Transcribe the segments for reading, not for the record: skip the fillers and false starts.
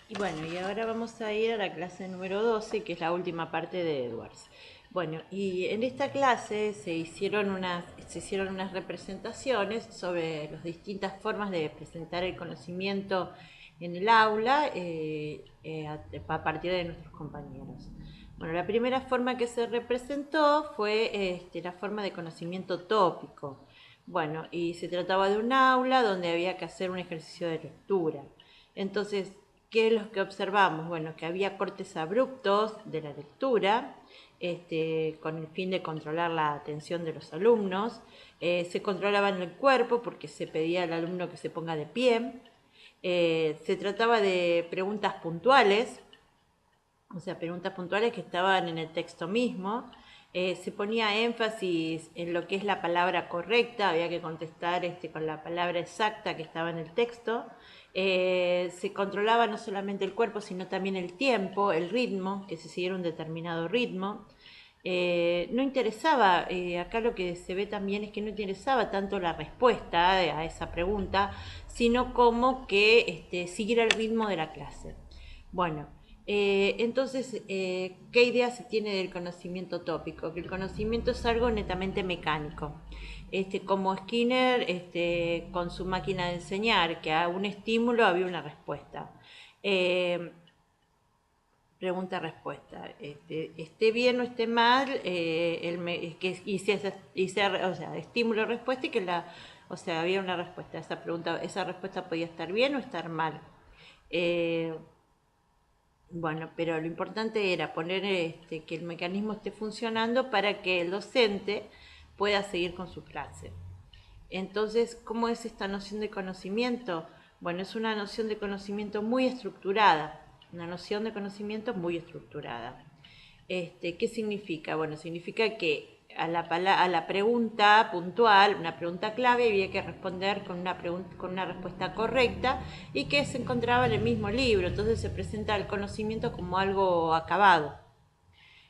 Y bueno, y ahora vamos a ir a la clase número 12, que es la última parte de Edwards. Bueno, y en esta clase se hicieron unas representaciones sobre las distintas formas de presentar el conocimiento en el aula a partir de nuestros compañeros. Bueno, la primera forma que se representó fue la forma de conocimiento tópico. Bueno, y se trataba de un aula donde había que hacer un ejercicio de lectura. Entonces, ¿qué es lo que observamos? Bueno, que había cortes abruptos de la lectura, con el fin de controlar la atención de los alumnos. Se controlaban el cuerpo porque se pedía al alumno que se ponga de pie. Se trataba de preguntas puntuales, o sea, preguntas puntuales que estaban en el texto mismo. Se ponía énfasis en lo que es la palabra correcta, había que contestar con la palabra exacta que estaba en el texto. Se controlaba no solamente el cuerpo, sino también el tiempo, el ritmo, que se siguiera un determinado ritmo. No interesaba, acá lo que se ve también es que no interesaba tanto la respuesta a esa pregunta, sino como que siguiera el ritmo de la clase. Bueno, entonces, ¿qué idea se tiene del conocimiento tópico? Que el conocimiento es algo netamente mecánico. Como Skinner, con su máquina de enseñar, que a un estímulo había una respuesta. Eh, Pregunta-respuesta. Esté bien o esté mal, o sea, estímulo-respuesta y o sea, había una respuesta. Esa pregunta, esa respuesta podía estar bien o estar mal. Eh, bueno, pero lo importante era poner que el mecanismo esté funcionando para que el docente pueda seguir con su clase. Entonces, ¿cómo es esta noción de conocimiento? Bueno, es una noción de conocimiento muy estructurada, una noción de conocimiento muy estructurada. ¿Qué significa? Bueno, significa que a la pregunta puntual, una pregunta clave, había que responder con una respuesta correcta y que se encontraba en el mismo libro. Entonces se presenta el conocimiento como algo acabado.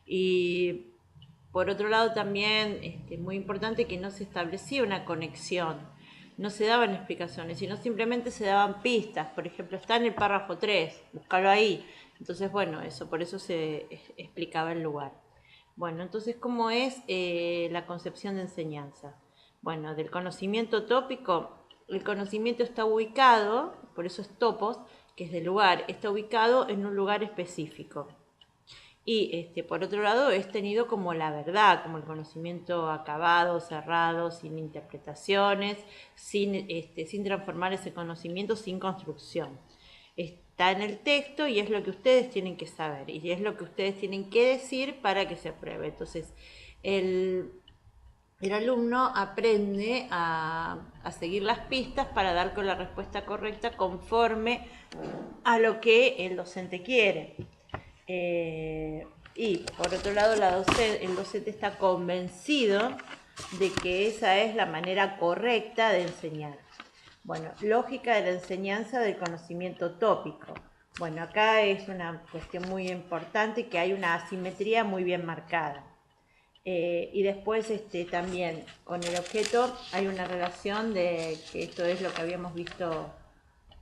Y por otro lado también muy importante que no se establecía una conexión, no se daban explicaciones, sino simplemente se daban pistas. Por ejemplo, está en el párrafo 3, búscalo ahí. Entonces, bueno, por eso se explicaba el lugar. Bueno, entonces, ¿cómo es la concepción de enseñanza? Bueno, del conocimiento tópico, el conocimiento está ubicado, por eso es topos, que es de lugar, está ubicado en un lugar específico. Y por otro lado es tenido como la verdad, como el conocimiento acabado, cerrado, sin interpretaciones, sin transformar ese conocimiento, sin construcción. Está en el texto y es lo que ustedes tienen que saber y es lo que ustedes tienen que decir para que se apruebe. Entonces, el, el alumno aprende a seguir las pistas para dar con la respuesta correcta conforme a lo que el docente quiere. Eh, y por otro lado, el docente está convencido de que esa es la manera correcta de enseñar. Bueno, lógica de la enseñanza del conocimiento tópico. Bueno, acá es una cuestión muy importante que hay una asimetría muy bien marcada. Y después también con el objeto hay una relación de que esto es lo que habíamos visto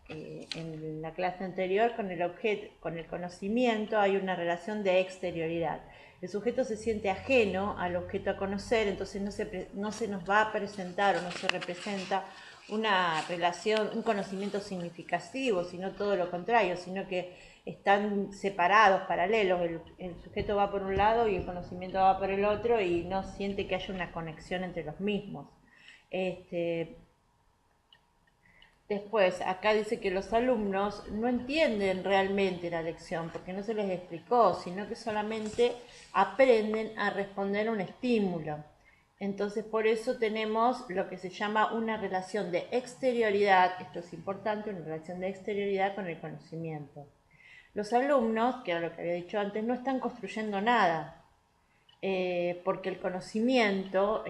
en la clase anterior, con el objeto, con el conocimiento hay una relación de exterioridad. El sujeto se siente ajeno al objeto a conocer, entonces no se nos va a presentar o no se representa una relación, un conocimiento significativo, sino todo lo contrario, sino que están separados, paralelos, el sujeto va por un lado y el conocimiento va por el otro y no siente que haya una conexión entre los mismos. Este, Después, acá dice que los alumnos no entienden realmente la lección porque no se les explicó, sino que solamente aprenden a responder a un estímulo. Entonces, por eso tenemos lo que se llama una relación de exterioridad, esto es importante, una relación de exterioridad con el conocimiento. Los alumnos, que era lo que había dicho antes, no están construyendo nada, porque el conocimiento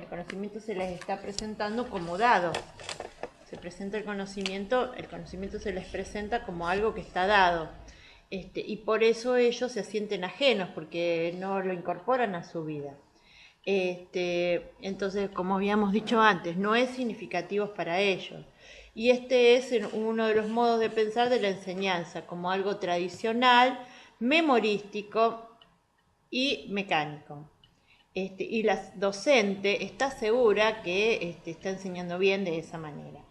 se les está presentando como dado. Se presenta el conocimiento se les presenta como algo que está dado. Y por eso ellos se sienten ajenos, porque no lo incorporan a su vida. Entonces, como habíamos dicho antes, no es significativo para ellos. Y este es uno de los modos de pensar de la enseñanza, como algo tradicional, memorístico y mecánico. Y la docente está segura que está enseñando bien de esa manera.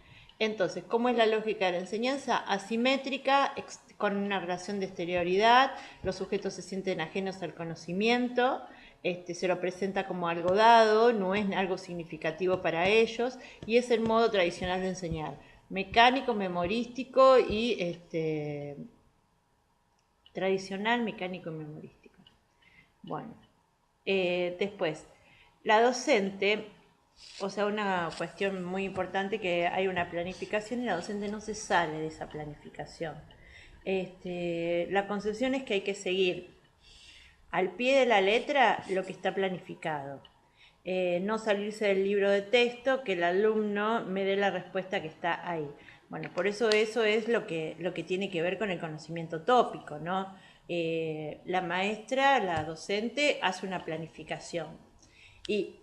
Entonces, ¿cómo es la lógica de la enseñanza? Asimétrica, con una relación de exterioridad, los sujetos se sienten ajenos al conocimiento, se lo presenta como algo dado, no es algo significativo para ellos, y es el modo tradicional de enseñar, mecánico, memorístico y tradicional, mecánico y memorístico. Bueno, después, la docente, o sea, una cuestión muy importante, que hay una planificación y la docente no se sale de esa planificación. La concepción es que hay que seguir al pie de la letra lo que está planificado. No salirse del libro de texto, que el alumno me dé la respuesta que está ahí. Bueno, por eso es lo que tiene que ver con el conocimiento tópico, ¿no? La maestra, la docente, hace una planificación y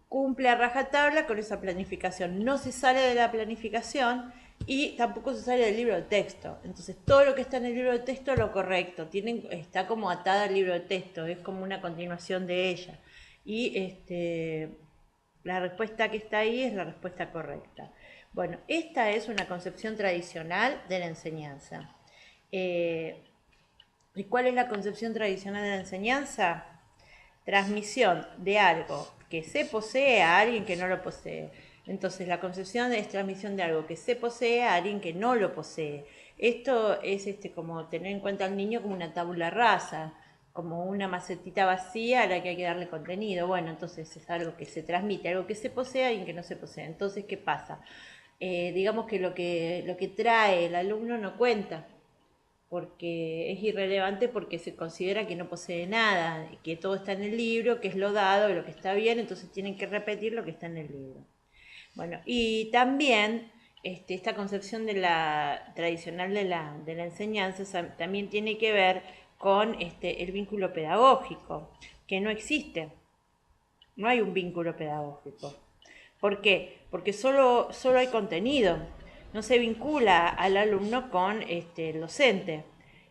cumple a rajatabla con esa planificación. No se sale de la planificación y tampoco se sale del libro de texto. Entonces, todo lo que está en el libro de texto es lo correcto. Está como atada al libro de texto, es como una continuación de ella. Y la respuesta que está ahí es la respuesta correcta. Bueno, esta es una concepción tradicional de la enseñanza. ¿Y cuál es la concepción tradicional de la enseñanza? Transmisión de algo que se posee a alguien que no lo posee. Entonces, la concepción es transmisión de algo que se posee a alguien que no lo posee. Esto es como tener en cuenta al niño como una tabula rasa, como una macetita vacía a la que hay que darle contenido. Bueno, entonces es algo que se transmite, algo que se posee a alguien que no se posee. Entonces, ¿qué pasa? Digamos que lo que trae el alumno no cuenta, porque es irrelevante, porque se considera que no posee nada, que todo está en el libro, que es lo dado, lo que está bien, entonces tienen que repetir lo que está en el libro. Bueno, y también esta concepción de la tradicional de la enseñanza también tiene que ver con el vínculo pedagógico, que no existe, no hay un vínculo pedagógico. ¿Por qué? Porque solo hay contenido, no se vincula al alumno con el docente,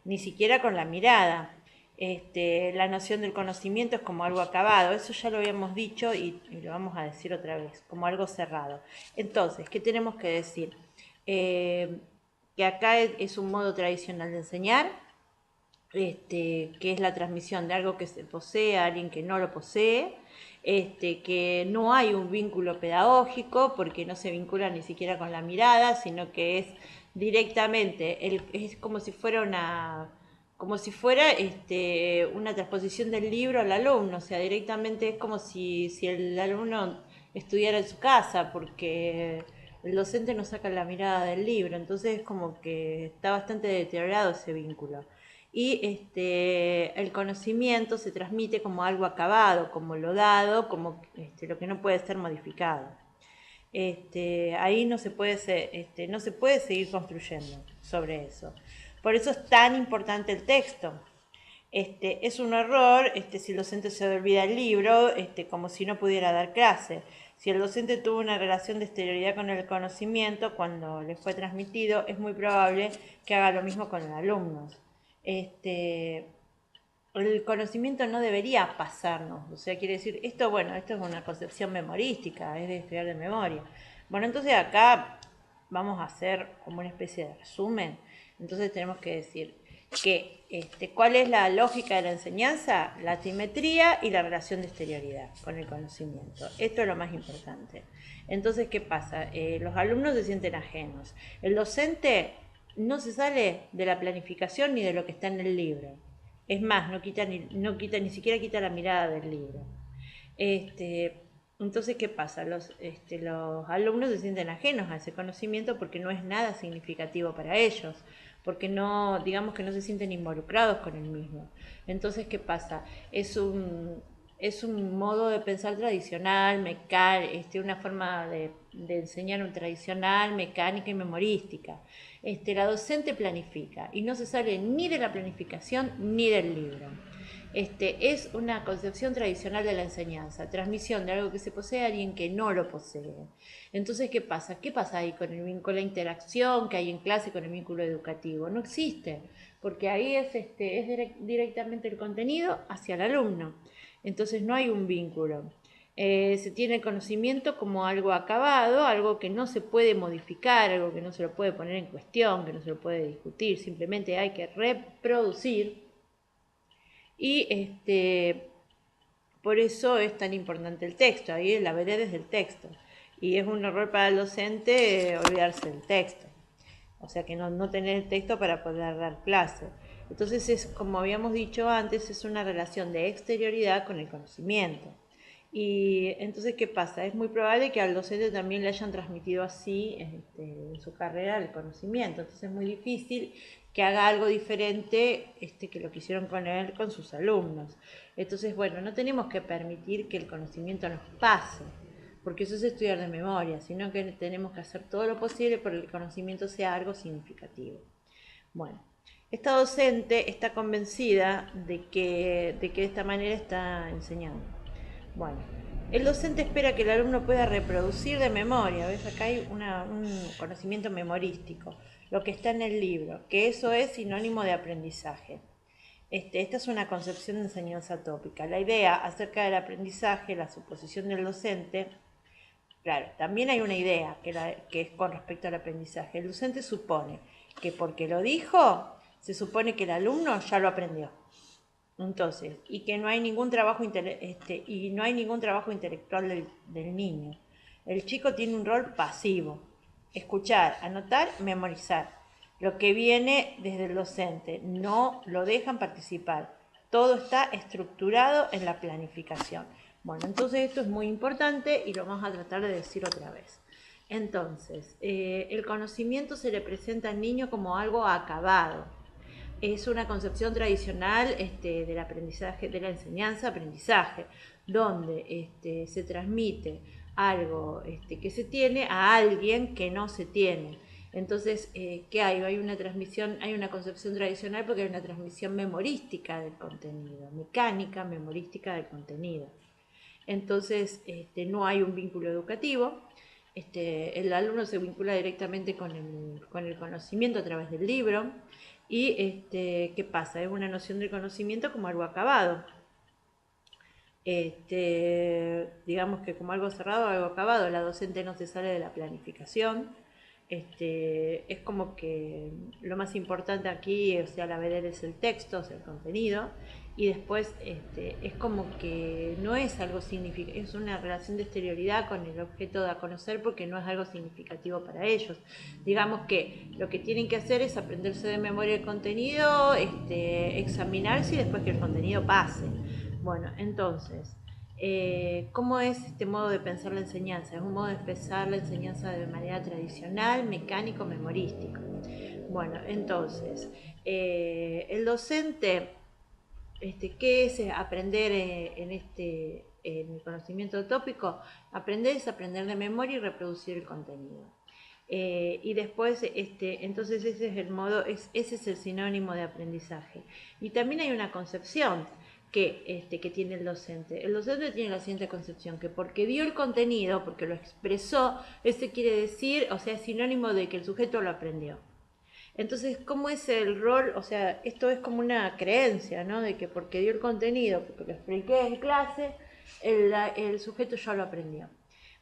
ni siquiera con la mirada. La noción del conocimiento es como algo acabado, eso ya lo habíamos dicho y lo vamos a decir otra vez, como algo cerrado. Entonces, ¿qué tenemos que decir? Que acá es un modo tradicional de enseñar, que es la transmisión de algo que se posee a alguien que no lo posee, que no hay un vínculo pedagógico porque no se vincula ni siquiera con la mirada, sino que es directamente, es como si fuera una transposición del libro al alumno, o sea, directamente es como si el alumno estudiara en su casa, porque el docente no saca la mirada del libro, entonces es como que está bastante deteriorado ese vínculo. Y el conocimiento se transmite como algo acabado, como lo dado, como lo que no puede ser modificado. Ahí no se puede seguir construyendo sobre eso. Por eso es tan importante el texto. Es un error si el docente se olvida el libro, como si no pudiera dar clase. Si el docente tuvo una relación de exterioridad con el conocimiento cuando le fue transmitido, es muy probable que haga lo mismo con el alumno. El conocimiento no debería pasarnos, o sea, quiere decir, esto es una concepción memorística, es de estudiar de memoria. Bueno, entonces acá vamos a hacer como una especie de resumen. Entonces tenemos que decir que ¿cuál es la lógica de la enseñanza? La simetría y la relación de exterioridad con el conocimiento. Esto es lo más importante. Entonces, ¿qué pasa? Los alumnos se sienten ajenos. El docente no se sale de la planificación ni de lo que está en el libro. Es más, ni siquiera quita la mirada del libro. Entonces, ¿qué pasa? Los alumnos se sienten ajenos a ese conocimiento porque no es nada significativo para ellos, porque no, digamos que no se sienten involucrados con el mismo. Entonces, ¿qué pasa? es un modo de pensar tradicional, una forma de enseñar un tradicional, mecánica y memorística. La docente planifica y no se sale ni de la planificación ni del libro. Es una concepción tradicional de la enseñanza, transmisión de algo que se posee a alguien que no lo posee. Entonces, ¿qué pasa? ¿Qué pasa ahí con el vínculo, la interacción que hay en clase con el vínculo educativo? No existe, porque ahí es directamente el contenido hacia el alumno. Entonces no hay un vínculo. Se tiene el conocimiento como algo acabado, algo que no se puede modificar, algo que no se lo puede poner en cuestión, que no se lo puede discutir, simplemente hay que reproducir. Y por eso es tan importante el texto, ahí la vereda es del texto. Y es un error para el docente olvidarse del texto. O sea que no tener el texto para poder dar clase. Entonces es, como habíamos dicho antes, es una relación de exterioridad con el conocimiento. Y entonces, ¿qué pasa? Es muy probable que al docente también le hayan transmitido así en su carrera el conocimiento. Entonces es muy difícil que haga algo diferente que lo que hicieron con él, con sus alumnos. Entonces, bueno, no tenemos que permitir que el conocimiento nos pase, porque eso es estudiar de memoria, sino que tenemos que hacer todo lo posible para que el conocimiento sea algo significativo. Bueno, esta docente está convencida de que esta manera está enseñando. Bueno, el docente espera que el alumno pueda reproducir de memoria, ¿ves? Acá hay un conocimiento memorístico, lo que está en el libro, que eso es sinónimo de aprendizaje. Esta es una concepción de enseñanza tópica. La idea acerca del aprendizaje, la suposición del docente, claro, también hay una idea que es con respecto al aprendizaje. El docente supone que porque lo dijo, se supone que el alumno ya lo aprendió. Entonces, y que no hay ningún trabajo intelectual del niño. El chico tiene un rol pasivo: escuchar, anotar, memorizar. Lo que viene desde el docente, no lo dejan participar. Todo está estructurado en la planificación. Bueno, entonces esto es muy importante y lo vamos a tratar de decir otra vez. Entonces, el conocimiento se le presenta al niño como algo acabado. Es una concepción tradicional del aprendizaje, de la enseñanza-aprendizaje, donde se transmite algo que se tiene a alguien que no se tiene. Entonces, ¿qué hay? Hay una transmisión, hay una concepción tradicional porque hay una transmisión memorística del contenido, mecánica, memorística del contenido. Entonces, no hay un vínculo educativo. El alumno se vincula directamente con el conocimiento a través del libro. Y ¿qué pasa? Es una noción del conocimiento como algo acabado. Digamos que como algo cerrado, algo acabado. La docente no se sale de la planificación. Es como que lo más importante aquí, o sea, la verdad es el texto, o sea, el contenido, y después es como que no es algo significativo, es una relación de exterioridad con el objeto a conocer porque no es algo significativo para ellos. Digamos que lo que tienen que hacer es aprenderse de memoria el contenido, examinarse y después que el contenido pase. Bueno, entonces, ¿cómo es este modo de pensar la enseñanza? Es un modo de pensar la enseñanza de manera tradicional, mecánico, memorístico. Bueno, entonces, el docente, ¿qué es aprender en el conocimiento tópico? Aprender es aprender de memoria y reproducir el contenido. Y después, entonces ese es el modo, ese es el sinónimo de aprendizaje. Y también hay una concepción que tiene el docente. El docente tiene la siguiente concepción: que porque dio el contenido, porque lo expresó, ese quiere decir, o sea, es sinónimo de que el sujeto lo aprendió. Entonces, ¿cómo es el rol? O sea, esto es como una creencia, ¿no? De que porque dio el contenido, porque lo expliqué en clase, el sujeto ya lo aprendió.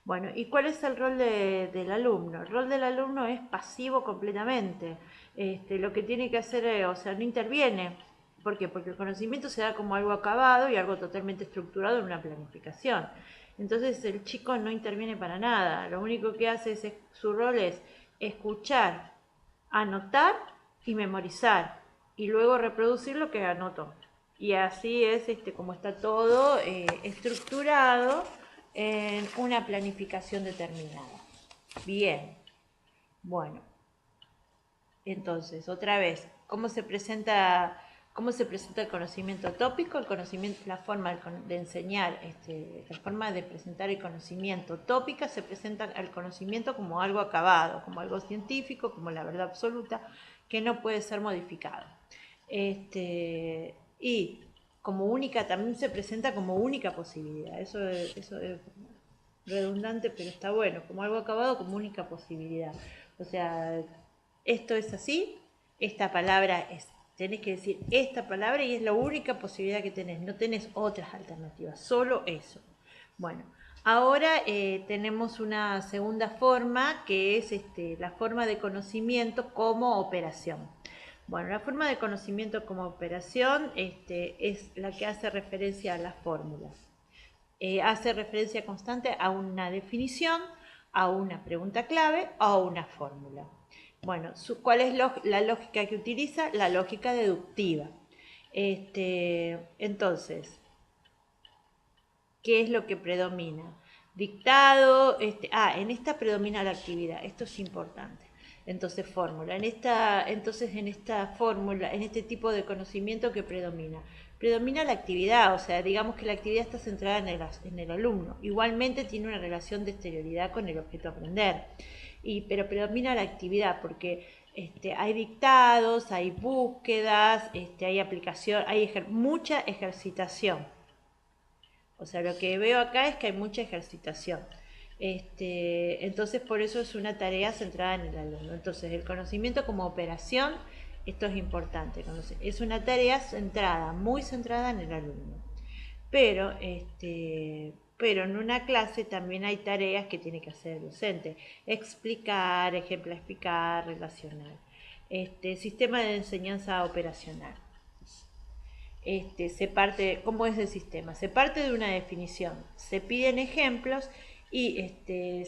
Bueno, ¿y cuál es el rol del alumno? El rol del alumno es pasivo completamente. Lo que tiene que hacer, o sea, no interviene. ¿Por qué? Porque el conocimiento se da como algo acabado y algo totalmente estructurado en una planificación. Entonces el chico no interviene para nada. Lo único que hace su rol es escuchar, anotar y memorizar y luego reproducir lo que anotó. Y así es como está todo estructurado en una planificación determinada. Bien, bueno, entonces, otra vez, ¿cómo se presenta ¿Cómo se presenta el conocimiento tópico? El conocimiento, la forma de enseñar, la forma de presentar el conocimiento tópica se presenta al conocimiento como algo acabado, como algo científico, como la verdad absoluta, que no puede ser modificado. Y como única, también se presenta como única posibilidad. Eso es redundante, pero está bueno, como algo acabado, como única posibilidad. O sea, esto es así, esta palabra es, tenés que decir esta palabra y es la única posibilidad que tenés, no tenés otras alternativas, solo eso. Bueno, ahora tenemos una segunda forma que es la forma de conocimiento como operación. Bueno, la forma de conocimiento como operación es la que hace referencia a las fórmulas. Hace referencia constante a una definición, a una pregunta clave o a una fórmula. Bueno, ¿cuál es la lógica que utiliza? La lógica deductiva. Entonces, ¿qué es lo que predomina? Dictado, en esta predomina la actividad, esto es importante. Entonces, fórmula. Entonces, en esta fórmula, en este tipo de conocimiento que predomina la actividad, o sea, digamos que la actividad está centrada en el alumno. Igualmente tiene una relación de exterioridad con el objeto a aprender, pero predomina la actividad porque hay dictados, hay búsquedas, hay aplicación, hay mucha ejercitación. O sea, lo que veo acá es que hay mucha ejercitación. Entonces, por eso es una tarea centrada en el alumno. Entonces, el conocimiento como operación, esto es importante. Es una tarea centrada, muy centrada en el alumno. Pero, pero en una clase también hay tareas que tiene que hacer el docente. Explicar, ejemplificar, relacionar. Sistema de enseñanza operacional. ¿Cómo es el sistema? Se parte de una definición, se piden ejemplos y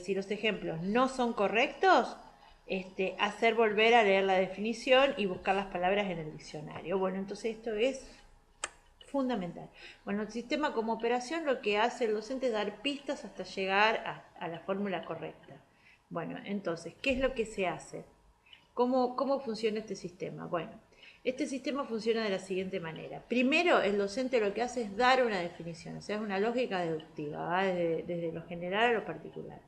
si los ejemplos no son correctos, hacer volver a leer la definición y buscar las palabras en el diccionario. Bueno, entonces esto es fundamental. Bueno, el sistema como operación lo que hace el docente es dar pistas hasta llegar a la fórmula correcta. Bueno, entonces, ¿qué es lo que se hace? ¿Cómo funciona este sistema? Bueno, este sistema funciona de la siguiente manera. Primero, el docente lo que hace es dar una definición, o sea, es una lógica deductiva, ¿va? Desde lo general a lo particular.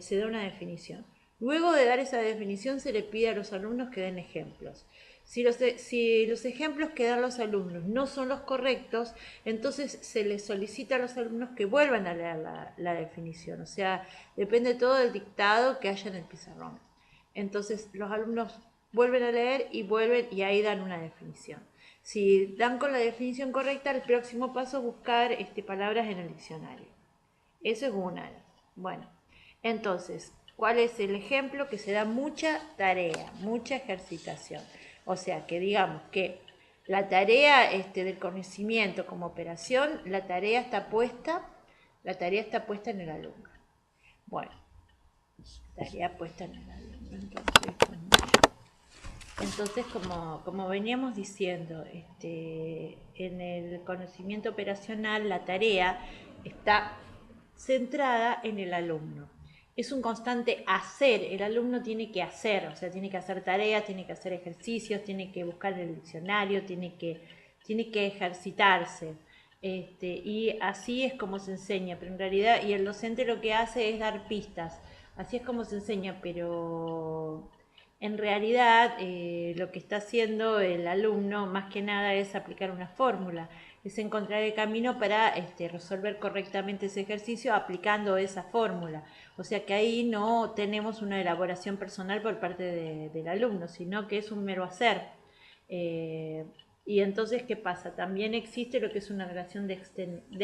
Se da una definición. Luego de dar esa definición, se le pide a los alumnos que den ejemplos. Si los ejemplos que dan los alumnos no son los correctos, entonces se les solicita a los alumnos que vuelvan a leer la definición. O sea, depende todo del dictado que haya en el pizarrón. Entonces los alumnos vuelven a leer y ahí dan una definición. Si dan con la definición correcta, el próximo paso es buscar palabras en el diccionario. Eso es una. Bueno, entonces, ¿cuál es el ejemplo? Que se da mucha tarea, mucha ejercitación. O sea, que digamos que la tarea del conocimiento como operación, la tarea está puesta en el alumno. Bueno, tarea puesta en el alumno. Entonces, como veníamos diciendo, en el conocimiento operacional la tarea está centrada en el alumno. Es un constante hacer, el alumno tiene que hacer, o sea, tiene que hacer tareas, tiene que hacer ejercicios, tiene que buscar en el diccionario, tiene que ejercitarse. Y así es como se enseña, pero en realidad, y el docente lo que hace es dar pistas, así es como se enseña, pero en realidad lo que está haciendo el alumno más que nada es aplicar una fórmula, es encontrar el camino para resolver correctamente ese ejercicio aplicando esa fórmula. O sea que ahí no tenemos una elaboración personal por parte del alumno, sino que es un mero hacer. Y entonces, ¿qué pasa? También existe lo que es una relación de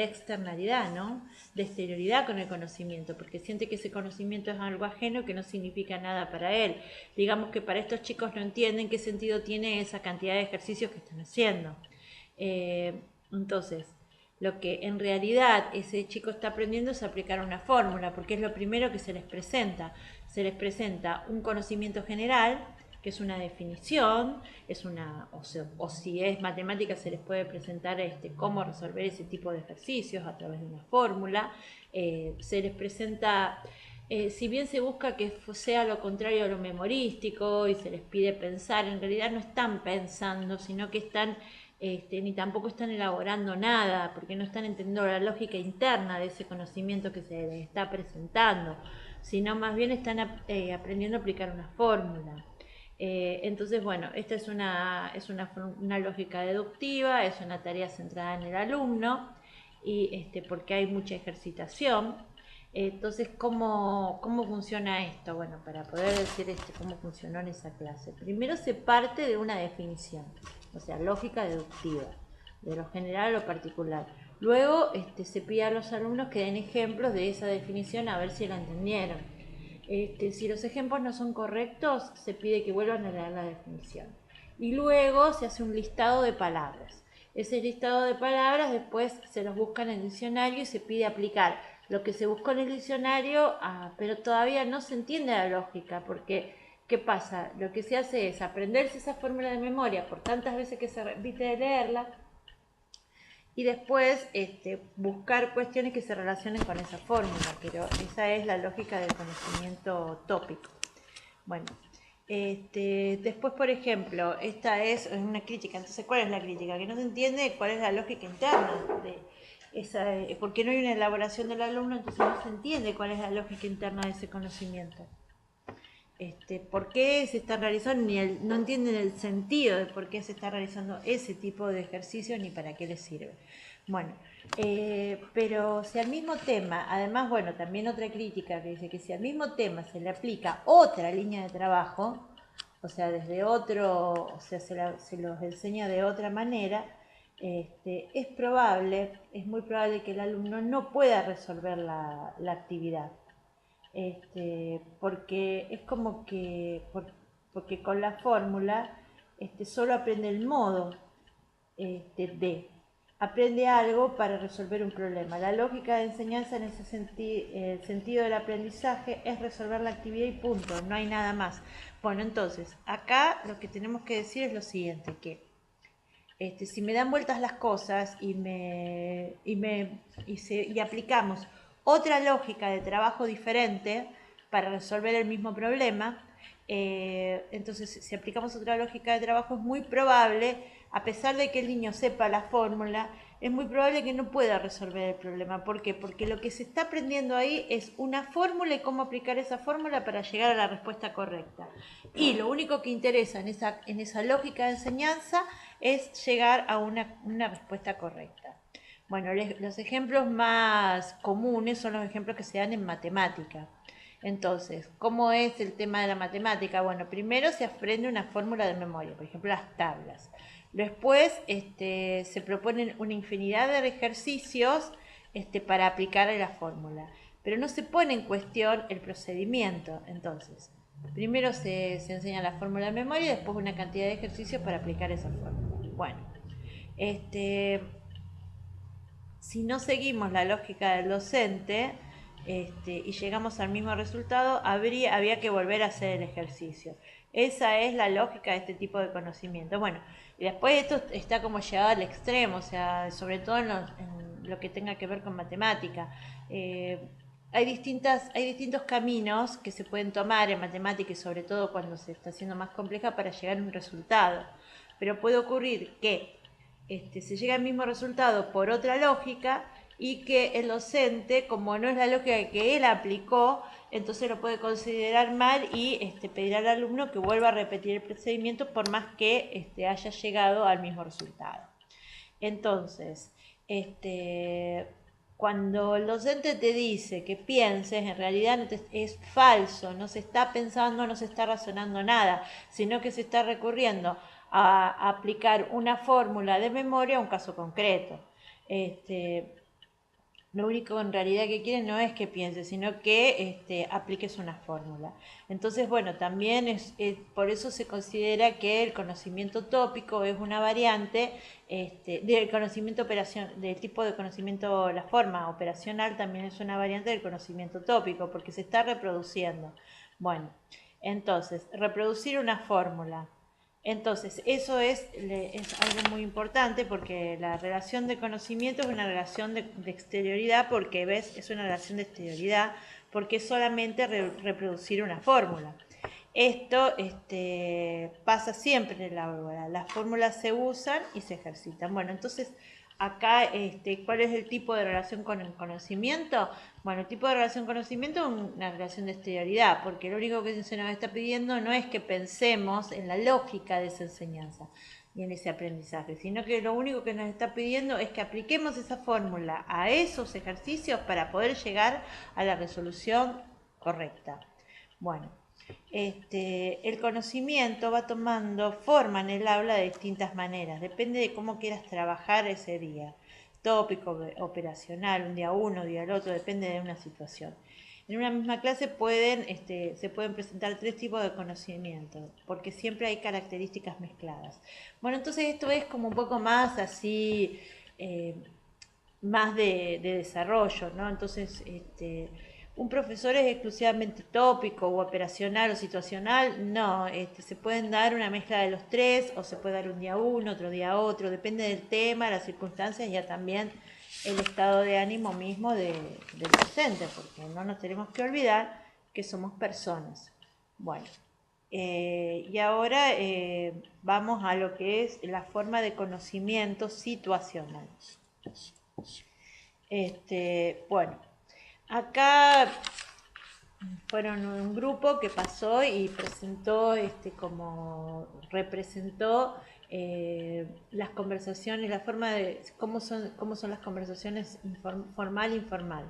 externalidad, ¿no? De exterioridad con el conocimiento, porque siente que ese conocimiento es algo ajeno que no significa nada para él. Digamos que para estos chicos no entienden qué sentido tiene esa cantidad de ejercicios que están haciendo. Entonces, lo que en realidad ese chico está aprendiendo es aplicar una fórmula, porque es lo primero que se les presenta. Se les presenta un conocimiento general, que es una definición, o si es matemática se les puede presentar cómo resolver ese tipo de ejercicios a través de una fórmula, se les presenta si bien se busca que sea lo contrario a lo memorístico y se les pide pensar, en realidad no están pensando, sino que están, ni tampoco están elaborando nada, porque no están entendiendo la lógica interna de ese conocimiento que se les está presentando, sino más bien están aprendiendo a aplicar una fórmula. Entonces, bueno, esta una lógica deductiva, es una tarea centrada en el alumno, y porque hay mucha ejercitación. Entonces, ¿cómo funciona esto? Bueno, para poder decir cómo funcionó en esa clase. Primero se parte de una definición, o sea, lógica deductiva, de lo general a lo particular. Luego se pide a los alumnos que den ejemplos de esa definición a ver si la entendieron. Si los ejemplos no son correctos, se pide que vuelvan a leer la definición. Y luego se hace un listado de palabras. Ese listado de palabras después se los busca en el diccionario y se pide aplicar lo que se buscó en el diccionario, pero todavía no se entiende la lógica, porque ¿qué pasa? Lo que se hace es aprenderse esa fórmula de memoria por tantas veces que se repite de leerla, y después buscar cuestiones que se relacionen con esa fórmula, pero esa es la lógica del conocimiento tópico. Bueno, después, por ejemplo, esta es una crítica. Entonces, ¿cuál es la crítica? Que no se entiende cuál es la lógica interna de esa, porque no hay una elaboración del alumno, entonces no se entiende cuál es la lógica interna de ese conocimiento. ¿Por qué se está realizando? No entienden el sentido de por qué se está realizando ese tipo de ejercicio ni para qué les sirve. Bueno, pero si al mismo tema, además, bueno, también otra crítica que dice que si al mismo tema se le aplica otra línea de trabajo, o sea, desde otro, o sea, se los enseña de otra manera, es muy probable que el alumno no pueda resolver la actividad. Porque es como que, porque con la fórmula solo aprende el modo aprende algo para resolver un problema. La lógica de enseñanza en ese el sentido del aprendizaje es resolver la actividad y punto, no hay nada más. Bueno, entonces, acá lo que tenemos que decir es lo siguiente, que si me dan vueltas las cosas y aplicamos otra lógica de trabajo diferente para resolver el mismo problema, entonces si aplicamos otra lógica de trabajo es muy probable, a pesar de que el niño sepa la fórmula, es muy probable que no pueda resolver el problema. ¿Por qué? Porque lo que se está aprendiendo ahí es una fórmula y cómo aplicar esa fórmula para llegar a la respuesta correcta. Y lo único que interesa en esa lógica de enseñanza es llegar a una respuesta correcta. Bueno, los ejemplos más comunes son los ejemplos que se dan en matemática. Entonces, ¿cómo es el tema de la matemática? Bueno, primero se aprende una fórmula de memoria, por ejemplo, las tablas. Después se proponen una infinidad de ejercicios para aplicar la fórmula, pero no se pone en cuestión el procedimiento. Entonces, primero se enseña la fórmula de memoria y después una cantidad de ejercicios para aplicar esa fórmula. Bueno, si no seguimos la lógica del docente y llegamos al mismo resultado, había que volver a hacer el ejercicio. Esa es la lógica de este tipo de conocimiento. Bueno, y después esto está como llevado al extremo, o sea, sobre todo en lo que tenga que ver con matemática. Hay distintos caminos que se pueden tomar en matemática y sobre todo cuando se está haciendo más compleja para llegar a un resultado. Pero puede ocurrir que se llega al mismo resultado por otra lógica y que el docente, como no es la lógica que él aplicó, entonces lo puede considerar mal y pedir al alumno que vuelva a repetir el procedimiento por más que haya llegado al mismo resultado. Entonces, cuando el docente te dice que pienses, en realidad es falso, no se está pensando, no se está razonando nada, sino que se está recurriendo a aplicar una fórmula de memoria a un caso concreto. Lo único en realidad que quieren no es que pienses, sino que apliques una fórmula. Entonces, bueno, también por eso se considera que el conocimiento tópico es una variante del conocimiento del tipo de conocimiento, la forma operacional también es una variante del conocimiento tópico, porque se está reproduciendo. Bueno, entonces, reproducir una fórmula. Entonces, eso es algo muy importante porque la relación de conocimiento es una relación de exterioridad, porque es una relación de exterioridad, porque es solamente reproducir una fórmula. Esto pasa siempre en el aula, las fórmulas se usan y se ejercitan. Bueno, entonces acá, ¿cuál es el tipo de relación con el conocimiento? Bueno, el tipo de relación con conocimiento es una relación de exterioridad, porque lo único que se nos está pidiendo no es que pensemos en la lógica de esa enseñanza y en ese aprendizaje, sino que lo único que nos está pidiendo es que apliquemos esa fórmula a esos ejercicios para poder llegar a la resolución correcta. Bueno, el conocimiento va tomando forma en el aula de distintas maneras, depende de cómo quieras trabajar ese día, tópico, operacional, un día uno, un día el otro, depende de una situación. En una misma clase se pueden presentar tres tipos de conocimiento, porque siempre hay características mezcladas. Bueno, entonces esto es como un poco más así, más de desarrollo, ¿no? Entonces, un profesor es exclusivamente tópico o operacional o situacional, no, se pueden dar una mezcla de los tres, o se puede dar un día uno, otro día otro, depende del tema, las circunstancias y ya también el estado de ánimo mismo del docente, porque no nos tenemos que olvidar que somos personas. Bueno, y ahora vamos a lo que es la forma de conocimiento situacional. Bueno, acá fueron un grupo que pasó y presentó, como representó las conversaciones, la forma de cómo son las conversaciones formal e informal.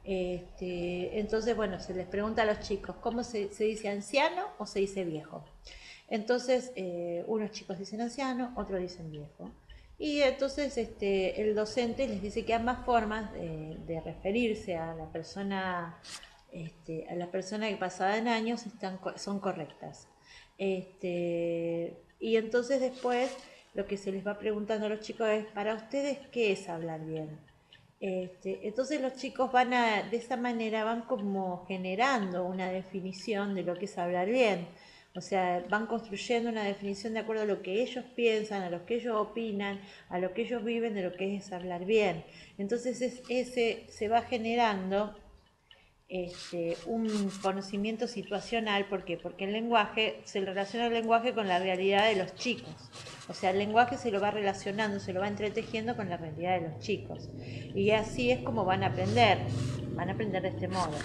Entonces, bueno, se les pregunta a los chicos, ¿cómo se dice anciano o se dice viejo? Entonces, unos chicos dicen anciano, otros dicen viejo. Y entonces el docente les dice que ambas formas de referirse a la persona que pasada en años son correctas. Y entonces después lo que se les va preguntando a los chicos es, ¿para ustedes qué es hablar bien? Entonces los chicos de esa manera van como generando una definición de lo que es hablar bien. O sea, van construyendo una definición de acuerdo a lo que ellos piensan, a lo que ellos opinan, a lo que ellos viven de lo que es hablar bien. Entonces se va generando un conocimiento situacional. ¿Por qué? Porque el lenguaje, se relaciona el lenguaje con la realidad de los chicos. O sea, el lenguaje se lo va relacionando, se lo va entretejiendo con la realidad de los chicos. Y así es como van a aprender de este modo.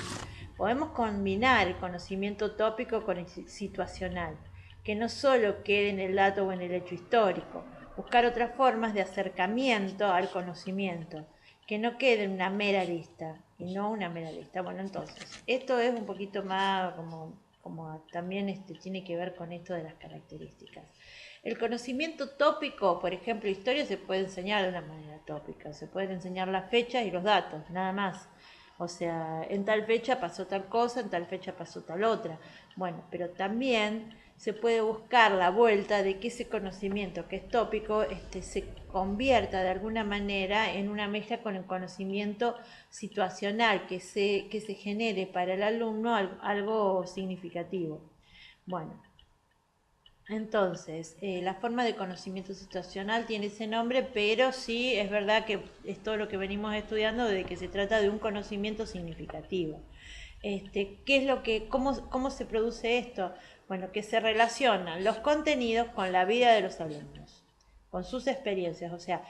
Podemos combinar el conocimiento tópico con el situacional, que no solo quede en el dato o en el hecho histórico, buscar otras formas de acercamiento al conocimiento, que no quede en una mera lista, y no una mera lista. Bueno, entonces, esto es un poquito más como también tiene que ver con esto de las características. El conocimiento tópico, por ejemplo, historia se puede enseñar de una manera tópica, se pueden enseñar las fechas y los datos, nada más. O sea, en tal fecha pasó tal cosa, en tal fecha pasó tal otra. Bueno, pero también se puede buscar la vuelta de que ese conocimiento que es tópico se convierta de alguna manera en una mezcla con el conocimiento situacional, que se genere para el alumno algo significativo. Bueno, entonces, la forma de conocimiento situacional tiene ese nombre, pero sí es verdad que es todo lo que venimos estudiando de que se trata de un conocimiento significativo. ¿Qué es cómo se produce esto? Bueno, que se relacionan los contenidos con la vida de los alumnos, con sus experiencias. O sea,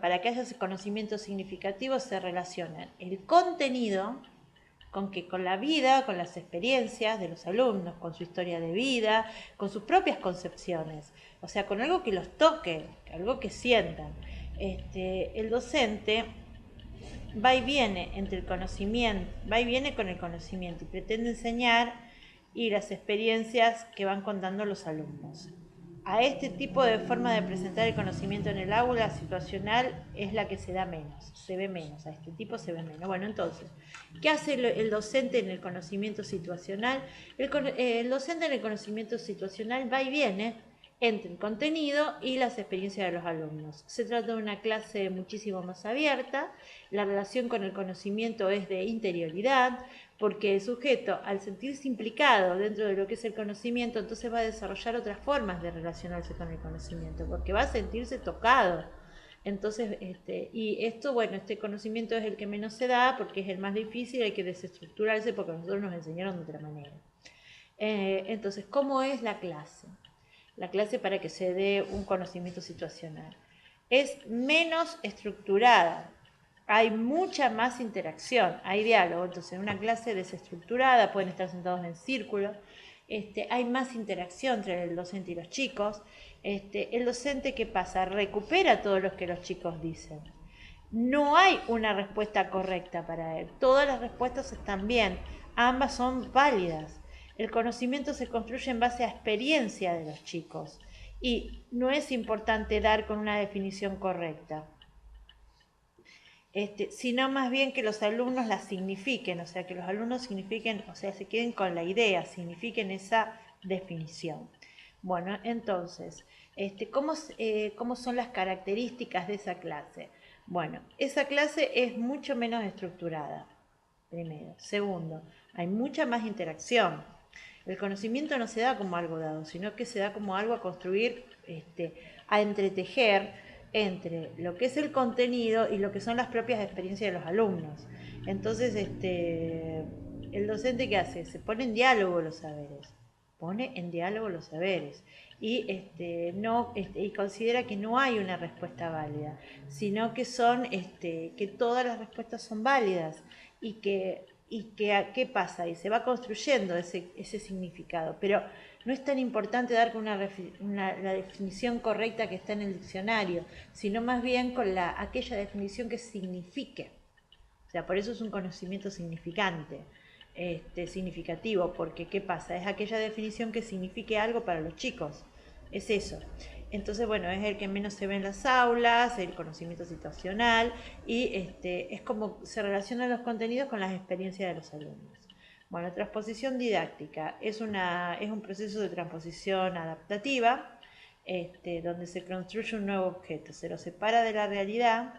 para que haya ese conocimiento significativo se relacionan el contenido con la vida, con las experiencias de los alumnos, con su historia de vida, con sus propias concepciones, o sea, con algo que los toque, algo que sientan. El docente va y viene entre el conocimiento, va y viene con el conocimiento y pretende enseñar y las experiencias que van contando los alumnos. A este tipo de forma de presentar el conocimiento en el aula situacional es la que se da menos, se ve menos, a este tipo se ve menos. Bueno, entonces, ¿qué hace el docente en el conocimiento situacional? El docente en el conocimiento situacional va y viene entre el contenido y las experiencias de los alumnos. Se trata de una clase muchísimo más abierta, la relación con el conocimiento es de interioridad, porque el sujeto, al sentirse implicado dentro de lo que es el conocimiento, entonces va a desarrollar otras formas de relacionarse con el conocimiento, porque va a sentirse tocado. Entonces, y esto, bueno, este conocimiento es el que menos se da porque es el más difícil, hay que desestructurarse porque nosotros nos enseñaron de otra manera. Entonces, ¿cómo es la clase? La clase para que se dé un conocimiento situacional. Es menos estructurada, hay mucha más interacción, hay diálogo. Entonces, en una clase desestructurada pueden estar sentados en círculo, hay más interacción entre el docente y los chicos. El docente, ¿qué pasa? Recupera todo lo que los chicos dicen. No hay una respuesta correcta para él. Todas las respuestas están bien. Ambas son válidas. El conocimiento se construye en base a experiencia de los chicos y no es importante dar con una definición correcta, sino más bien que los alumnos la signifiquen, o sea, que los alumnos signifiquen, o sea, se queden con la idea, signifiquen esa definición. Bueno, entonces, ¿cómo son las características de esa clase? Bueno, esa clase es mucho menos estructurada, primero. Segundo, hay mucha más interacción. El conocimiento no se da como algo dado, sino que se da como algo a construir, a entretejer entre lo que es el contenido y lo que son las propias experiencias de los alumnos. Entonces, el docente, ¿qué hace? Se pone en diálogo los saberes, pone en diálogo los saberes y, no, y considera que no hay una respuesta válida, sino que son, que todas las respuestas son válidas y que ¿qué pasa? Y se va construyendo ese significado, pero no es tan importante dar con la definición correcta que está en el diccionario, sino más bien con aquella definición que signifique. O sea, por eso es un conocimiento significante, significativo, porque ¿qué pasa? Es aquella definición que signifique algo para los chicos, es eso. Entonces, bueno, es el que menos se ve en las aulas, el conocimiento situacional, y es como se relacionan los contenidos con las experiencias de los alumnos. Bueno, transposición didáctica es un proceso de transposición adaptativa, donde se construye un nuevo objeto, se lo separa de la realidad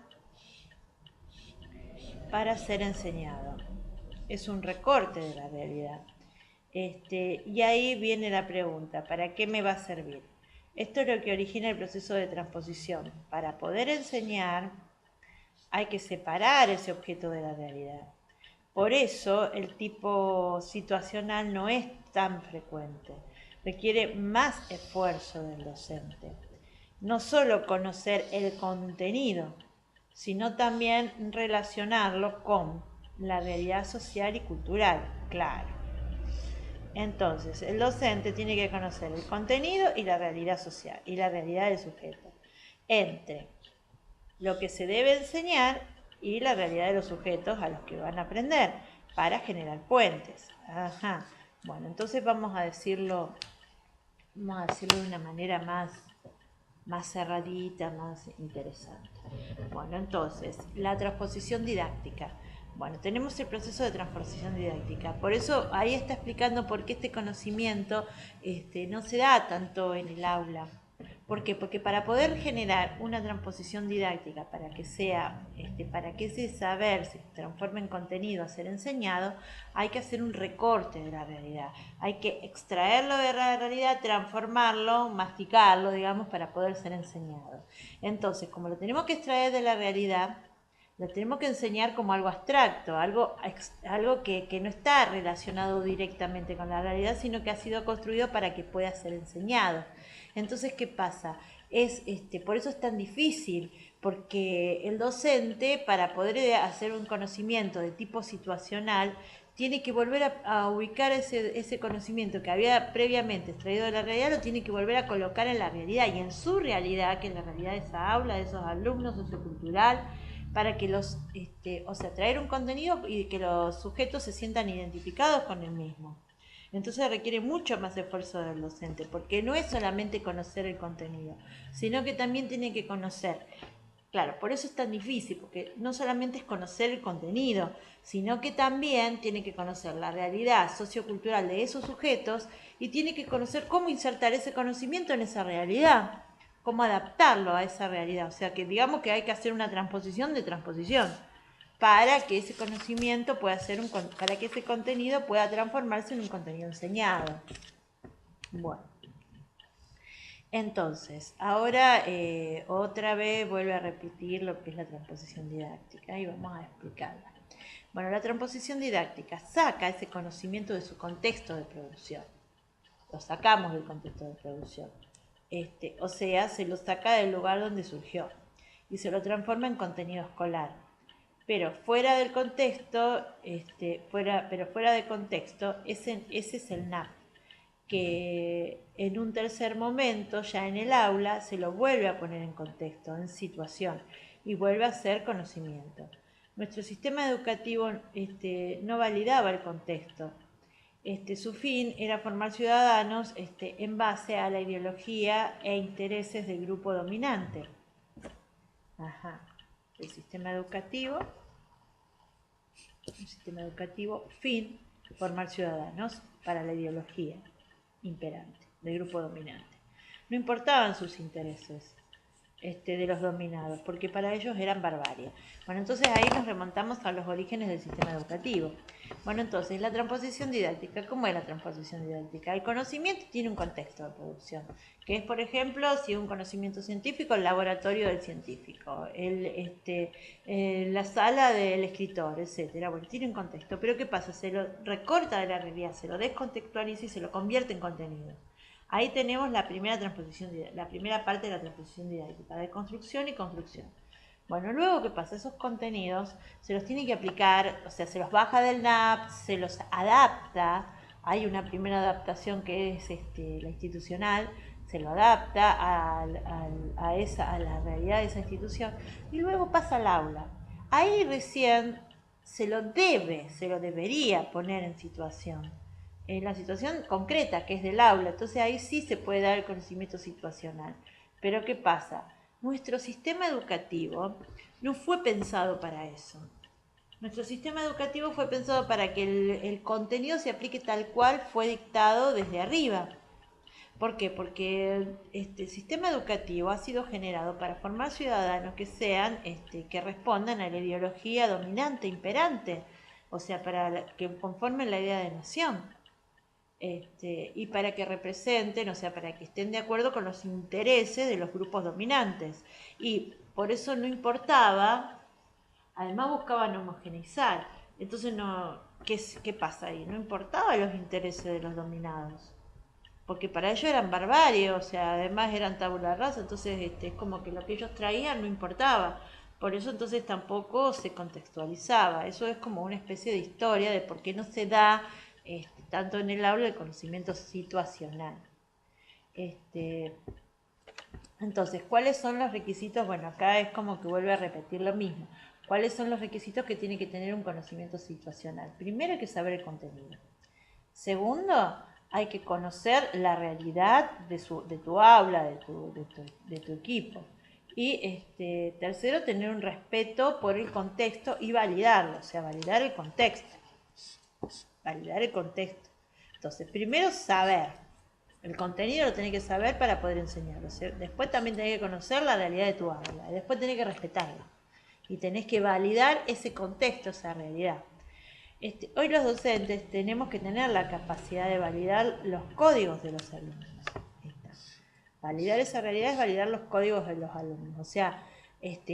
para ser enseñado. Es un recorte de la realidad. Y ahí viene la pregunta, ¿para qué me va a servir? Esto es lo que origina el proceso de transposición. Para poder enseñar hay que separar ese objeto de la realidad. Por eso el tipo situacional no es tan frecuente. Requiere más esfuerzo del docente. No solo conocer el contenido, sino también relacionarlo con la realidad social y cultural, claro. Entonces, el docente tiene que conocer el contenido y la realidad social y la realidad del sujeto, entre lo que se debe enseñar y la realidad de los sujetos a los que van a aprender para generar puentes. Ajá. Bueno, entonces vamos a decirlo de una manera más cerradita, más interesante. Bueno, entonces, la transposición didáctica. Bueno, tenemos el proceso de transposición didáctica. Por eso ahí está explicando por qué este conocimiento no se da tanto en el aula. ¿Por qué? Porque para poder generar una transposición didáctica, para que para que ese saber se transforme en contenido a ser enseñado, hay que hacer un recorte de la realidad. Hay que extraerlo de la realidad, transformarlo, masticarlo, digamos, para poder ser enseñado. Entonces, como lo tenemos que extraer de la realidad, lo tenemos que enseñar como algo abstracto, algo que no está relacionado directamente con la realidad, sino que ha sido construido para que pueda ser enseñado. Entonces, ¿qué pasa? Por eso es tan difícil, porque el docente, para poder hacer un conocimiento de tipo situacional, tiene que volver a ubicar ese conocimiento que había previamente extraído de la realidad, lo tiene que volver a colocar en la realidad y en su realidad, que es la realidad de esa aula, de esos alumnos, sociocultural, para que traer un contenido y que los sujetos se sientan identificados con el mismo. Entonces requiere mucho más esfuerzo del docente, porque no es solamente conocer el contenido, sino que también tiene que conocer. Claro, por eso es tan difícil, porque no solamente es conocer el contenido, sino que también tiene que conocer la realidad sociocultural de esos sujetos y tiene que conocer cómo insertar ese conocimiento en esa realidad, cómo adaptarlo a esa realidad. O sea que digamos que hay que hacer una transposición de transposición para que ese conocimiento pueda para que ese contenido pueda transformarse en un contenido enseñado. Bueno. Entonces, ahora otra vez vuelve a repetir lo que es la transposición didáctica y vamos a explicarla. Bueno, la transposición didáctica saca ese conocimiento de su contexto de producción. Lo sacamos del contexto de producción. O sea, se lo saca del lugar donde surgió y se lo transforma en contenido escolar. Pero fuera del contexto, fuera de contexto, ese es el NAP, que en un tercer momento, ya en el aula, se lo vuelve a poner en contexto, en situación, y vuelve a ser conocimiento. Nuestro sistema educativo no validaba el contexto. Su fin era formar ciudadanos en base a la ideología e intereses del grupo dominante. Ajá. El sistema educativo, fin, formar ciudadanos para la ideología imperante del grupo dominante. No importaban sus intereses de los dominados, porque para ellos eran barbarie. Bueno, entonces ahí nos remontamos a los orígenes del sistema educativo. Bueno, entonces, la transposición didáctica, ¿cómo es la transposición didáctica? El conocimiento tiene un contexto de producción, que es, por ejemplo, si un conocimiento científico, el laboratorio del científico, la sala del escritor, etcétera. Bueno, tiene un contexto, pero ¿qué pasa? Se lo recorta de la realidad, se lo descontextualiza y se lo convierte en contenido. Ahí tenemos la primera parte de la transposición didáctica, de construcción y construcción. Bueno, luego, ¿qué pasa? Esos contenidos se los tiene que aplicar, o sea, se los baja del NAP, se los adapta. Hay una primera adaptación que es la institucional, se lo adapta a la realidad de esa institución y luego pasa al aula. Ahí recién se lo debería poner en situación, en la situación concreta que es del aula. Entonces ahí sí se puede dar el conocimiento situacional. Pero ¿qué pasa? Nuestro sistema educativo no fue pensado para eso. Nuestro sistema educativo fue pensado para que el contenido se aplique tal cual fue dictado desde arriba. ¿Por qué? Porque este sistema educativo ha sido generado para formar ciudadanos que sean, que respondan a la ideología dominante, imperante, o sea, para que conformen la idea de nación. Y para que representen, o sea, para que estén de acuerdo con los intereses de los grupos dominantes. Y por eso no importaba, además buscaban homogeneizar. Entonces, ¿qué pasa ahí? No importaba los intereses de los dominados, porque para ellos eran barbarie, o sea, además eran tabula rasa, entonces es como que lo que ellos traían no importaba. Por eso entonces tampoco se contextualizaba. Eso es como una especie de historia de por qué no se da tanto en el aula el conocimiento situacional. Entonces, ¿cuáles son los requisitos? Bueno, acá es como que vuelve a repetir lo mismo. ¿Cuáles son los requisitos que tiene que tener un conocimiento situacional? Primero hay que saber el contenido. Segundo, hay que conocer la realidad de tu aula, de tu equipo. Y tercero, tener un respeto por el contexto y validarlo, o sea, validar el contexto. Validar el contexto. Entonces, primero saber. El contenido lo tenés que saber para poder enseñarlo. Después también tenés que conocer la realidad de tu aula. Y después tenés que respetarla. Y tenés que validar ese contexto, esa realidad. Hoy los docentes tenemos que tener la capacidad de validar los códigos de los alumnos. Validar esa realidad es validar los códigos de los alumnos. O sea,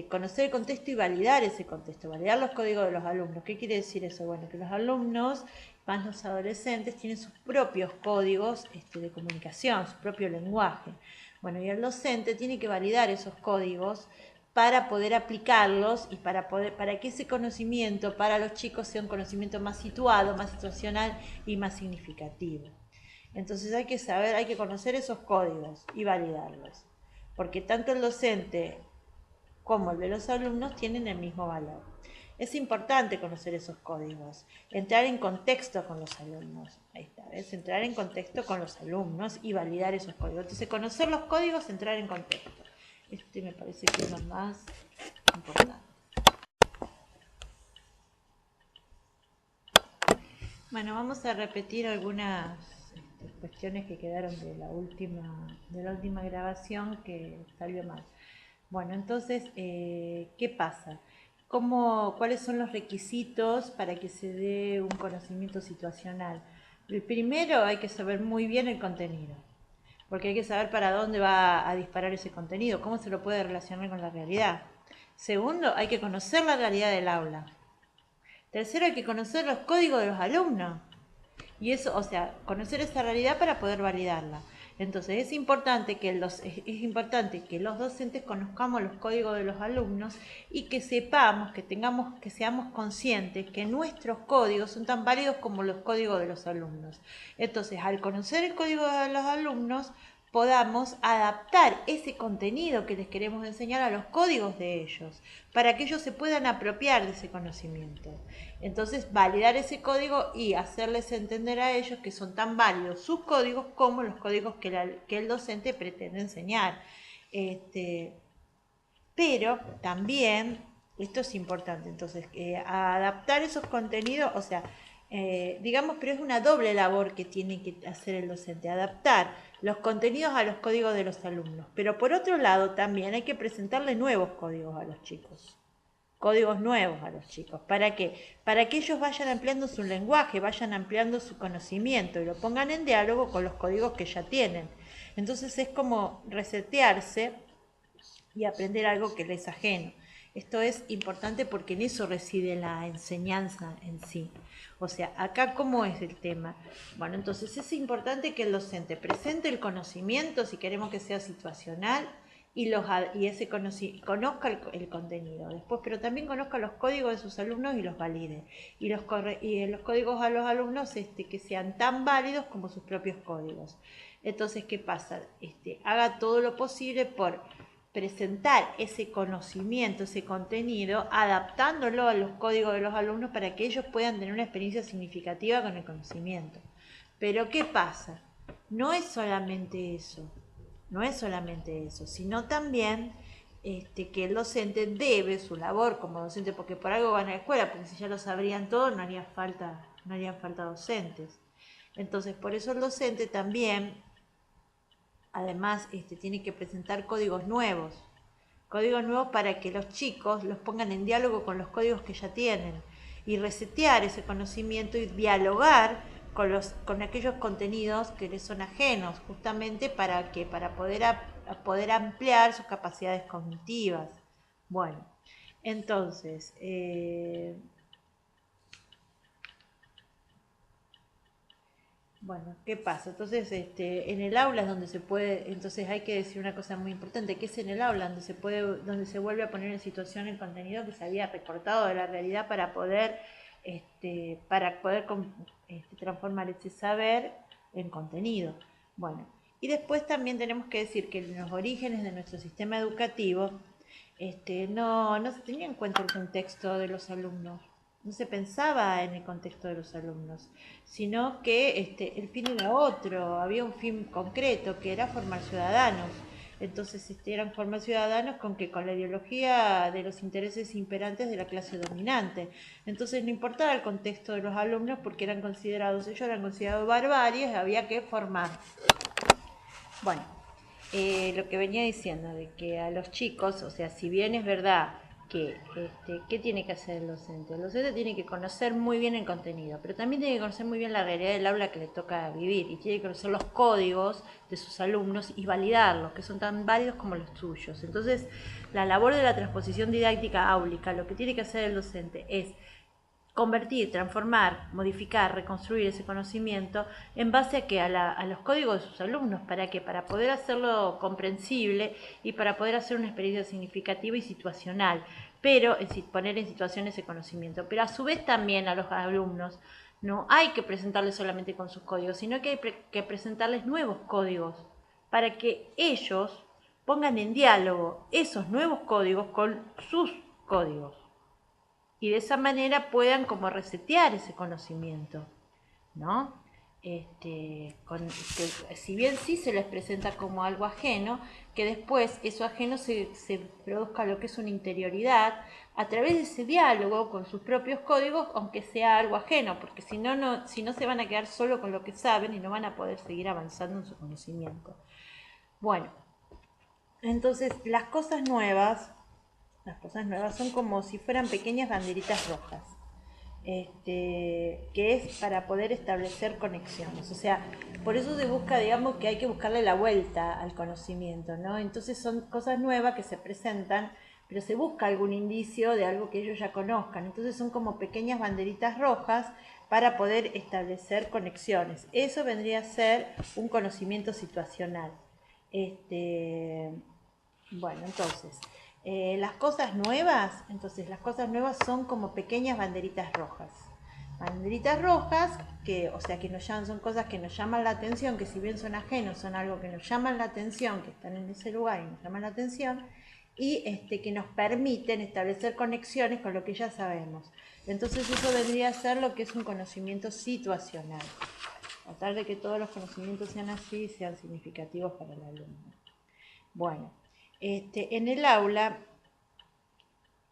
conocer el contexto y validar ese contexto, validar los códigos de los alumnos. ¿Qué quiere decir eso? Bueno, que los alumnos, más los adolescentes, tienen sus propios códigos de comunicación, su propio lenguaje. Bueno, y el docente tiene que validar esos códigos para poder aplicarlos y para que ese conocimiento para los chicos sea un conocimiento más situado, más situacional y más significativo. Entonces hay que saber, hay que conocer esos códigos y validarlos, porque tanto el docente como el de los alumnos tienen el mismo valor. Es importante conocer esos códigos, entrar en contexto con los alumnos. Ahí está, ¿ves? Entrar en contexto con los alumnos y validar esos códigos. Entonces, conocer los códigos, entrar en contexto. Me parece que es lo más importante. Bueno, vamos a repetir algunas cuestiones que quedaron de la última grabación que salió mal. Bueno, entonces, ¿qué pasa? ¿Cuáles son los requisitos para que se dé un conocimiento situacional? El primero, hay que saber muy bien el contenido. porque hay que saber para dónde va a disparar ese contenido, cómo se lo puede relacionar con la realidad. Segundo, hay que conocer la realidad del aula. Tercero, hay que conocer los códigos de los alumnos. Y eso, o sea, conocer esa realidad para poder validarla. Entonces es importante que los docentes conozcamos los códigos de los alumnos y que sepamos, que seamos conscientes que nuestros códigos son tan válidos como los códigos de los alumnos. Entonces, al conocer el código de los alumnos, podamos adaptar ese contenido que les queremos enseñar a los códigos de ellos, para que ellos se puedan apropiar de ese conocimiento. Entonces, validar ese código y hacerles entender a ellos que son tan válidos sus códigos como los códigos que el docente pretende enseñar. Pero también, esto es importante, entonces, adaptar esos contenidos, o sea, digamos, pero es una doble labor que tiene que hacer el docente, adaptar los contenidos a los códigos de los alumnos. Pero por otro lado, también hay que presentarle nuevos códigos a los chicos. Códigos nuevos a los chicos. ¿Para qué? Para que ellos vayan ampliando su lenguaje, vayan ampliando su conocimiento y lo pongan en diálogo con los códigos que ya tienen. Entonces es como resetearse y aprender algo que les es ajeno. Esto es importante porque en eso reside la enseñanza en sí. O sea, acá ¿cómo es el tema? Bueno, entonces es importante que el docente presente el conocimiento, si queremos que sea situacional, y ese conozca el contenido después, pero también conozca los códigos de sus alumnos y los valide. Y los códigos a los alumnos que sean tan válidos como sus propios códigos. Entonces, ¿qué pasa? Haga todo lo posible por presentar ese conocimiento, ese contenido, adaptándolo a los códigos de los alumnos para que ellos puedan tener una experiencia significativa con el conocimiento. Pero ¿qué pasa? No es solamente eso, sino también que el docente debe su labor como docente, porque por algo van a la escuela, porque si ya lo sabrían todo no harían falta docentes. Entonces, por eso el docente también además tiene que presentar códigos nuevos para que los chicos los pongan en diálogo con los códigos que ya tienen y resetear ese conocimiento y dialogar con aquellos contenidos que les son ajenos, justamente para poder ampliar sus capacidades cognitivas. Bueno, entonces, bueno, ¿qué pasa? Entonces, en el aula es donde se puede, entonces hay que decir una cosa muy importante, que es en el aula donde se vuelve a poner en situación el contenido que se había recortado de la realidad para poder transformar ese saber en contenido. Bueno, y después también tenemos que decir que en los orígenes de nuestro sistema educativo, no se tenía en cuenta el contexto de los alumnos. No se pensaba en el contexto de los alumnos, sino que el fin era otro, había un fin concreto que era formar ciudadanos. Entonces eran formar ciudadanos con la ideología de los intereses imperantes de la clase dominante. Entonces no importaba el contexto de los alumnos porque ellos eran considerados barbaries, había que formar. Bueno, lo que venía diciendo de que a los chicos, o sea, si bien es verdad que, ¿qué tiene que hacer el docente? El docente tiene que conocer muy bien el contenido, pero también tiene que conocer muy bien la realidad del aula que le toca vivir y tiene que conocer los códigos de sus alumnos y validarlos, que son tan válidos como los suyos. Entonces, la labor de la transposición didáctica áulica, lo que tiene que hacer el docente es convertir, transformar, modificar, reconstruir ese conocimiento en base a los códigos de sus alumnos. ¿Para qué? Para poder hacerlo comprensible y para poder hacer una experiencia significativa y situacional, pero poner en situación ese conocimiento. Pero a su vez también a los alumnos no hay que presentarles solamente con sus códigos, sino que hay que presentarles nuevos códigos para que ellos pongan en diálogo esos nuevos códigos con sus códigos. Y de esa manera puedan como resetear ese conocimiento, ¿no? Si bien sí se les presenta como algo ajeno, que después eso ajeno se produzca lo que es una interioridad a través de ese diálogo con sus propios códigos, aunque sea algo ajeno, porque si no se van a quedar solo con lo que saben y no van a poder seguir avanzando en su conocimiento. Bueno, entonces las cosas nuevas son como si fueran pequeñas banderitas rojas. que es para poder establecer conexiones. O sea, por eso se busca, digamos, que hay que buscarle la vuelta al conocimiento, ¿no? Entonces son cosas nuevas que se presentan, pero se busca algún indicio de algo que ellos ya conozcan. Entonces son como pequeñas banderitas rojas para poder establecer conexiones. Eso vendría a ser un conocimiento situacional. Bueno, entonces, las cosas nuevas son como pequeñas banderitas rojas. Banderitas rojas que, o sea, que nos llaman, son cosas que nos llaman la atención, que si bien son ajenos, son algo que nos llaman la atención, que están en ese lugar y nos llaman la atención, y que nos permiten establecer conexiones con lo que ya sabemos. Entonces eso vendría a ser lo que es un conocimiento situacional. Tratar de que todos los conocimientos sean así y sean significativos para el alumno. Bueno, en el aula,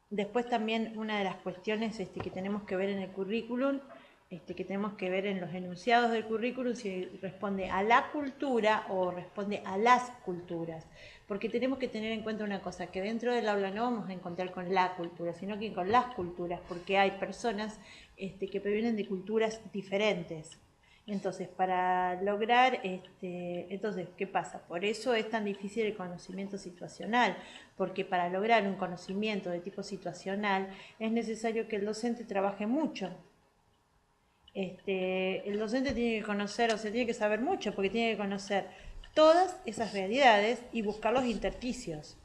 después también una de las cuestiones que tenemos que ver en el currículum, que tenemos que ver en los enunciados del currículum, si responde a la cultura o responde a las culturas. Porque tenemos que tener en cuenta una cosa, que dentro del aula no vamos a encontrar con la cultura, sino que con las culturas, porque hay personas que provienen de culturas diferentes. Entonces, para lograr, entonces, ¿qué pasa? Por eso es tan difícil el conocimiento situacional, porque para lograr un conocimiento de tipo situacional es necesario que el docente trabaje mucho. El docente tiene que conocer, o sea, tiene que saber mucho, porque tiene que conocer todas esas realidades y buscar los intersticios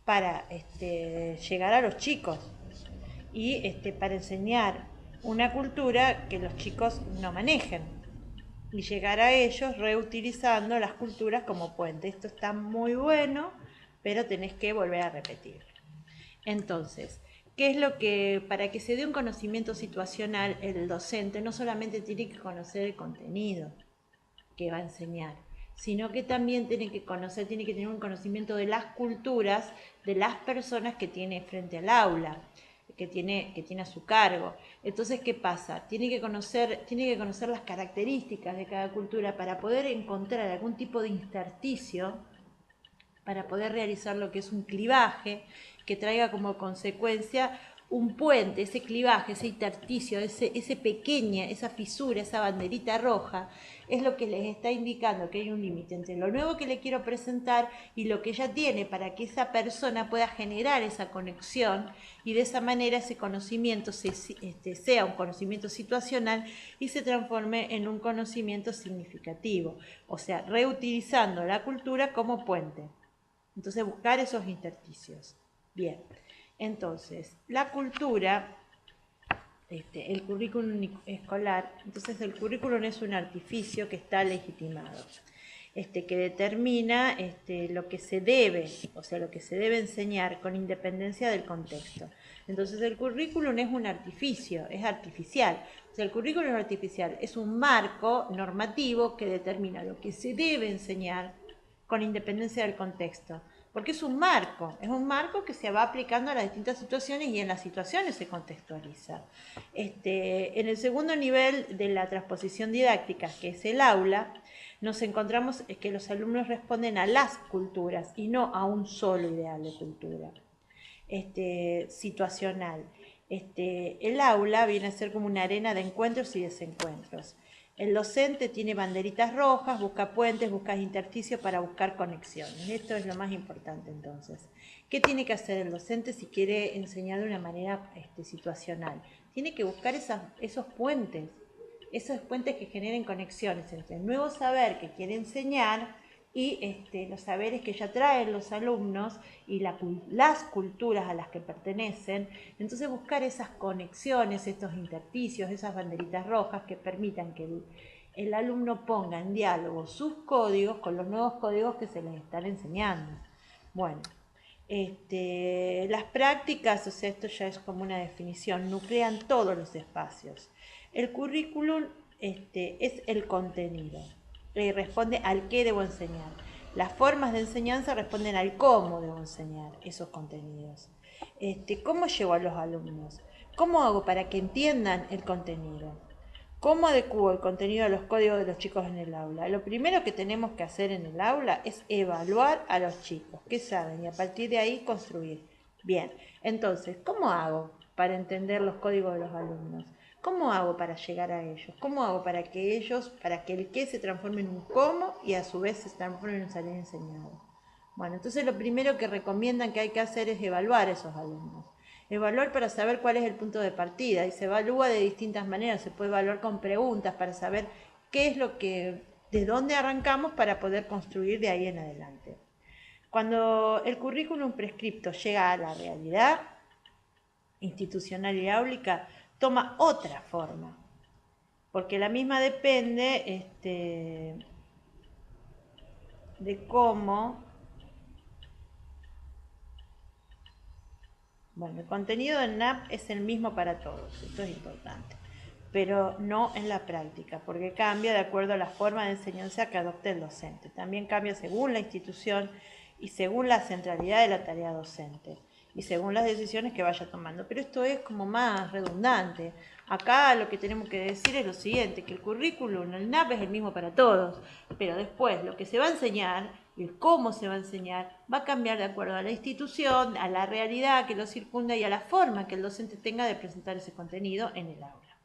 para llegar a los chicos y para enseñar una cultura que los chicos no manejen y llegar a ellos reutilizando las culturas como puente. Esto está muy bueno, pero tenés que volver a repetir. Entonces, ¿qué es lo que, para que se dé un conocimiento situacional, el docente no solamente tiene que conocer el contenido que va a enseñar, sino que también tiene que conocer, tiene que tener un conocimiento de las culturas de las personas que tiene frente al aula, que tiene a su cargo. Entonces, ¿qué pasa? Tiene que conocer las características de cada cultura para poder encontrar algún tipo de intersticio, para poder realizar lo que es un clivaje, que traiga como consecuencia un puente, ese clivaje, ese intersticio, esa fisura, esa banderita roja, es lo que les está indicando que hay un límite entre lo nuevo que le quiero presentar y lo que ya tiene, para que esa persona pueda generar esa conexión y de esa manera ese conocimiento sea un conocimiento situacional y se transforme en un conocimiento significativo, o sea, reutilizando la cultura como puente. Entonces, buscar esos intersticios. Bien, entonces, la cultura, el currículum escolar, entonces el currículum es un artificio que está legitimado, que determina lo que se debe, o sea, lo que se debe enseñar con independencia del contexto. Entonces, el currículum es un artificio, es artificial. O sea, el currículum es artificial, es un marco normativo que determina lo que se debe enseñar con independencia del contexto, porque es un marco que se va aplicando a las distintas situaciones y en las situaciones se contextualiza. En el segundo nivel de la transposición didáctica, que es el aula, nos encontramos que los alumnos responden a las culturas y no a un solo ideal de cultura situacional. El aula viene a ser como una arena de encuentros y desencuentros. El docente tiene banderitas rojas, busca puentes, busca intersticios para buscar conexiones. Esto es lo más importante entonces. ¿Qué tiene que hacer el docente si quiere enseñar de una manera situacional? Tiene que buscar esos puentes que generen conexiones entre el nuevo saber que quiere enseñar y los saberes que ya traen los alumnos y las culturas a las que pertenecen. Entonces buscar esas conexiones, estos intersticios, esas banderitas rojas que permitan que el alumno ponga en diálogo sus códigos con los nuevos códigos que se les están enseñando. Bueno, las prácticas, o sea, esto ya es como una definición, nuclean todos los espacios. El currículum es el contenido. Responde al qué debo enseñar. Las formas de enseñanza responden al cómo debo enseñar esos contenidos. ¿Cómo llevo a los alumnos? ¿Cómo hago para que entiendan el contenido? ¿Cómo adecuo el contenido a los códigos de los chicos en el aula? Lo primero que tenemos que hacer en el aula es evaluar a los chicos, qué saben, y a partir de ahí construir. Bien, entonces, ¿cómo hago para entender los códigos de los alumnos? ¿Cómo hago para llegar a ellos? ¿Cómo hago para que el qué se transforme en un cómo y a su vez se transforme en un saber enseñado? Bueno, entonces lo primero que recomiendan que hay que hacer es evaluar a esos alumnos. Evaluar para saber cuál es el punto de partida y se evalúa de distintas maneras. Se puede evaluar con preguntas para saber qué es de dónde arrancamos para poder construir de ahí en adelante. Cuando el currículum prescripto llega a la realidad institucional y áulica, toma otra forma, porque la misma depende de cómo. Bueno, el contenido del NAP es el mismo para todos, esto es importante, pero no en la práctica, porque cambia de acuerdo a la forma de enseñanza que adopte el docente. También cambia según la institución y según la centralidad de la tarea docente y según las decisiones que vaya tomando. Pero esto es como más redundante. Acá lo que tenemos que decir es lo siguiente, que el currículum, el NAP es el mismo para todos, pero después lo que se va a enseñar y el cómo se va a enseñar va a cambiar de acuerdo a la institución, a la realidad que lo circunda y a la forma que el docente tenga de presentar ese contenido en el aula.